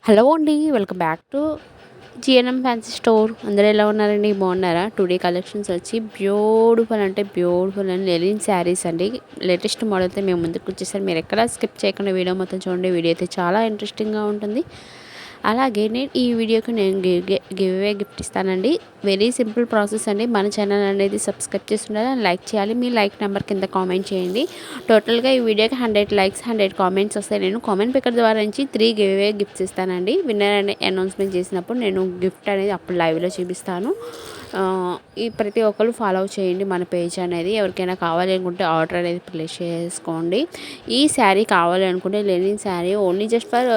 Hello అండి. Welcome back to GNM fancy store. అందరూ ఎలా ఉన్నారండి? బాగున్నారా? టుడే కలెక్షన్స్ వచ్చి బ్యూటిఫుల్ అంటే బ్యూటిఫుల్ అండ్ లెనిన్ శారీస్ అండి. లేటెస్ట్ మోడల్తో మేము ముందుకు వచ్చేసారు. మీరు ఎక్కడా స్కిప్ చేయకుండా వీడియో మొత్తం చూడండి. వీడియో అయితే చాలా ఇంట్రెస్టింగ్గా ఉంటుంది. అలాగే నేను ఈ వీడియోకి నేను గివ్ అవే గిఫ్ట్ ఇస్తానండి. వెరీ సింపుల్ ప్రాసెస్ అండి. మన ఛానల్ అనేది సబ్స్క్రైబ్ చేసి ఉండాలి, లైక్ చేయాలి. మీ లైక్ నెంబర్ కింద కామెంట్ చేయండి. టోటల్గా ఈ వీడియోకి 100 లైక్స్ 100 కామెంట్స్ వస్తాయి. నేను కామెంట్ పికర్ ద్వారా నుంచి 3 గివ్ అవే గిఫ్ట్స్ ఇస్తానండి. విన్నర్ అనే అనౌన్స్మెంట్ చేసినప్పుడు నేను గిఫ్ట్ అనేది అప్పుడు లైవ్లో చూపిస్తాను. ఈ ప్రతి ఒక్కరు ఫాలో చేయండి మన పేజ్ అనేది. ఎవరికైనా కావాలి అనుకుంటే ఆర్డర్ అనేది ప్లేస్ చేసుకోండి. ఈ శారీ కావాలి అనుకుంటే linen sari only just for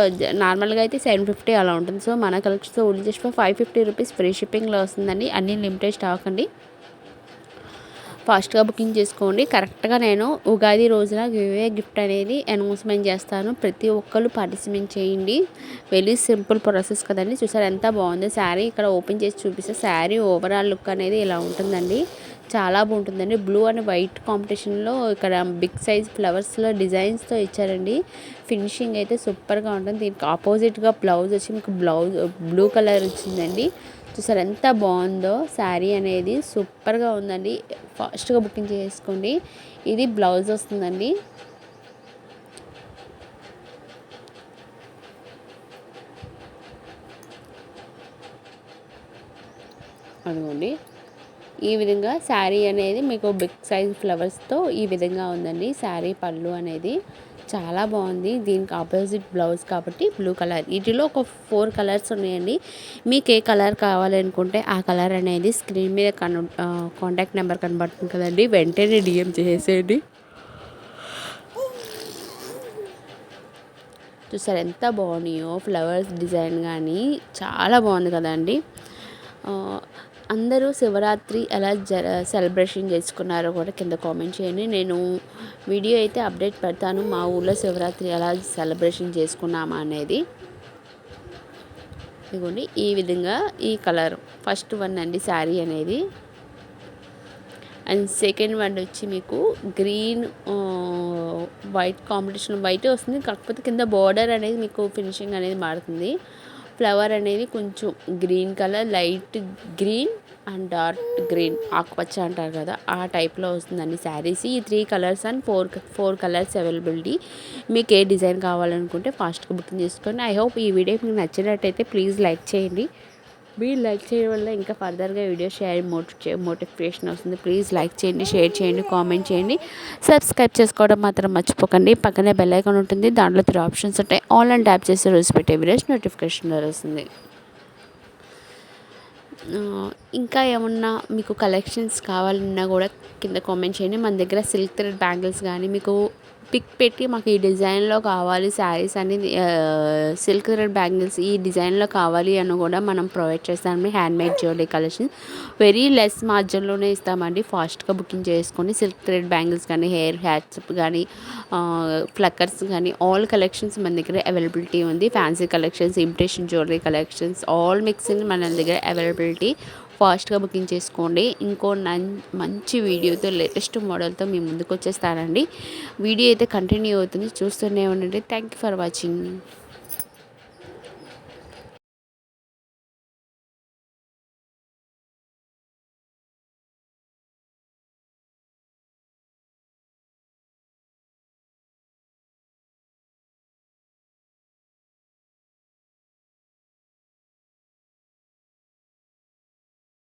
నార్మల్గా అయితే 750 అలా ఉంటుంది. సో మన collections only just for 550 rupees free షిప్పింగ్లో వస్తుందండి. అన్ని లిమిటెడ్ స్టాక్ అండి. ఫాస్ట్గా బుకింగ్ చేసుకోండి. కరెక్ట్గా నేను ఉగాది రోజున గివ్వే గిఫ్ట్ అనేది అనౌన్స్మెంట్ చేస్తాను. ప్రతి ఒక్కరు పార్టిసిపేట్ చేయండి. వెరీ సింపుల్ ప్రాసెస్ కదండి. చూసారు ఎంత బాగుందో శారీ. ఇక్కడ ఓపెన్ చేసి చూపిస్తే శారీ ఓవరాల్ లుక్ అనేది ఇలా ఉంటుందండి. చాలా బాగుంటుందండి. బ్లూ అండ్ వైట్ కాంపిటీషన్లో ఇక్కడ బిగ్ సైజ్ ఫ్లవర్స్లో డిజైన్స్తో ఇచ్చారండి. ఫినిషింగ్ అయితే సూపర్గా ఉంటుంది. దీనికి ఆపోజిట్గా బ్లౌజ్ వచ్చి మీకు బ్లూ కలర్ వచ్చిందండి. చూసారు ఎంత బాగుందో శారీ అనేది. సూపర్గా ఉందండి. ఫాస్ట్గా బుకింగ్ చేసుకోండి. ఇది బ్లౌజ్ వస్తుందండి. అదిగోండి ఈ విధంగా శారీ అనేది మీకు బిగ్ సైజ్ ఫ్లవర్స్తో ఈ విధంగా ఉందండి. శారీ పళ్ళు అనేది చాలా బాగుంది. దీనికి ఆపోజిట్ బ్లౌజ్ కాబట్టి బ్లూ కలర్. వీటిలో ఒక 4 కలర్స్ ఉన్నాయండి. మీకు ఏ కలర్ కావాలనుకుంటే ఆ కలర్ అనేది స్క్రీన్ మీద కాంటాక్ట్ నెంబర్ కనబడుతుంది కదండి, వెంటనే డిఎం చేసేయండి. చూసారు ఎంత బాగున్నాయో ఫ్లవర్స్ డిజైన్ కానీ చాలా బాగుంది కదండి. అందరూ శివరాత్రి ఎలా సెలబ్రేషన్ చేసుకున్నారో కూడా కింద కామెంట్ చేయండి. నేను వీడియో అయితే అప్డేట్ పెడతాను మా ఊళ్ళో శివరాత్రి ఎలా సెలబ్రేషన్ చేసుకున్నామా అనేది. ఇదిగోండి ఈ విధంగా ఈ కలర్ ఫస్ట్ వన్ అండి శారీ అనేది. అండ్ సెకండ్ వన్ వచ్చి మీకు గ్రీన్ వైట్ కాంబినేషన్ వైట్ వస్తుంది. కాకపోతే కింద బార్డర్ అనేది మీకు ఫినిషింగ్ అనేది మారుతుంది. ఫ్లవర్ అనేది కొంచెం green colour, light green and dark green, ఆకుపచ్చ అంటారు కదా ఆ టైప్లో వస్తుందండి శారీస్. ఈ 3 కలర్స్ అండ్ 4 కలర్స్ అవైలబిలిటీ. మీకు ఏ డిజైన్ కావాలనుకుంటే ఫాస్ట్గా బుకింగ్ చేసుకోండి. ఐ హోప్ ఈ వీడియో మీకు నచ్చినట్టయితే ప్లీజ్ లైక్ చేయండి. మీరు లైక్ చేయడం వల్ల ఇంకా ఫర్దర్గా వీడియో షేర్ మోటివేషన్ వస్తుంది. ప్లీజ్ లైక్ చేయండి, షేర్ చేయండి, కామెంట్ చేయండి. సబ్స్క్రైబ్ చేసుకోవడం మాత్రం మర్చిపోకండి. పక్కనే బెల్ ఐకాన్ ఉంటుంది. దాంట్లో 3 ఆప్షన్స్ ఉంటాయి. ఆల్ అని ట్యాప్ చేసి రోజు పెట్టే వీడియోస్ నోటిఫికేషన్ వస్తుంది. ఇంకా ఏమన్నా మీకు కలెక్షన్స్ కావాలన్నా కూడా కింద కామెంట్ చేయండి. మన దగ్గర సిల్క్ థ్రెడ్ బ్యాంగిల్స్ కానీ మీకు పిక్ పెట్టి మాకు ఈ డిజైన్లో కావాలి శారీస్ అనేది, సిల్క్ థ్రెడ్ బ్యాంగిల్స్ ఈ డిజైన్లో కావాలి అని కూడా మనం ప్రొవైడ్ చేస్తామండి. Handmade jewellery collection very less మార్జిన్లోనే ఇస్తామండి. ఫాస్ట్గా బుకింగ్ చేసుకొని సిల్క్ థ్రెడ్ బ్యాంగిల్స్ కానీ, హెయిర్ హ్యాట్స్ కానీ, ఫ్లక్కర్స్ కానీ ఆల్ కలెక్షన్స్ మన దగ్గర అవైలబిలిటీ ఉంది. Fancy collections, imitation jewellery collections all mixing మన దగ్గర అవైలబిలిటీ. ఫాస్ట్గా బుకింగ్ చేసుకోండి. ఇంకో మంచి వీడియోతో లేటెస్ట్ మోడల్తో మీ ముందుకు వచ్చేస్తానండి. వీడియో అయితే కంటిన్యూ అవుతుంది, చూస్తూనే ఉండండి. Thank you for watching.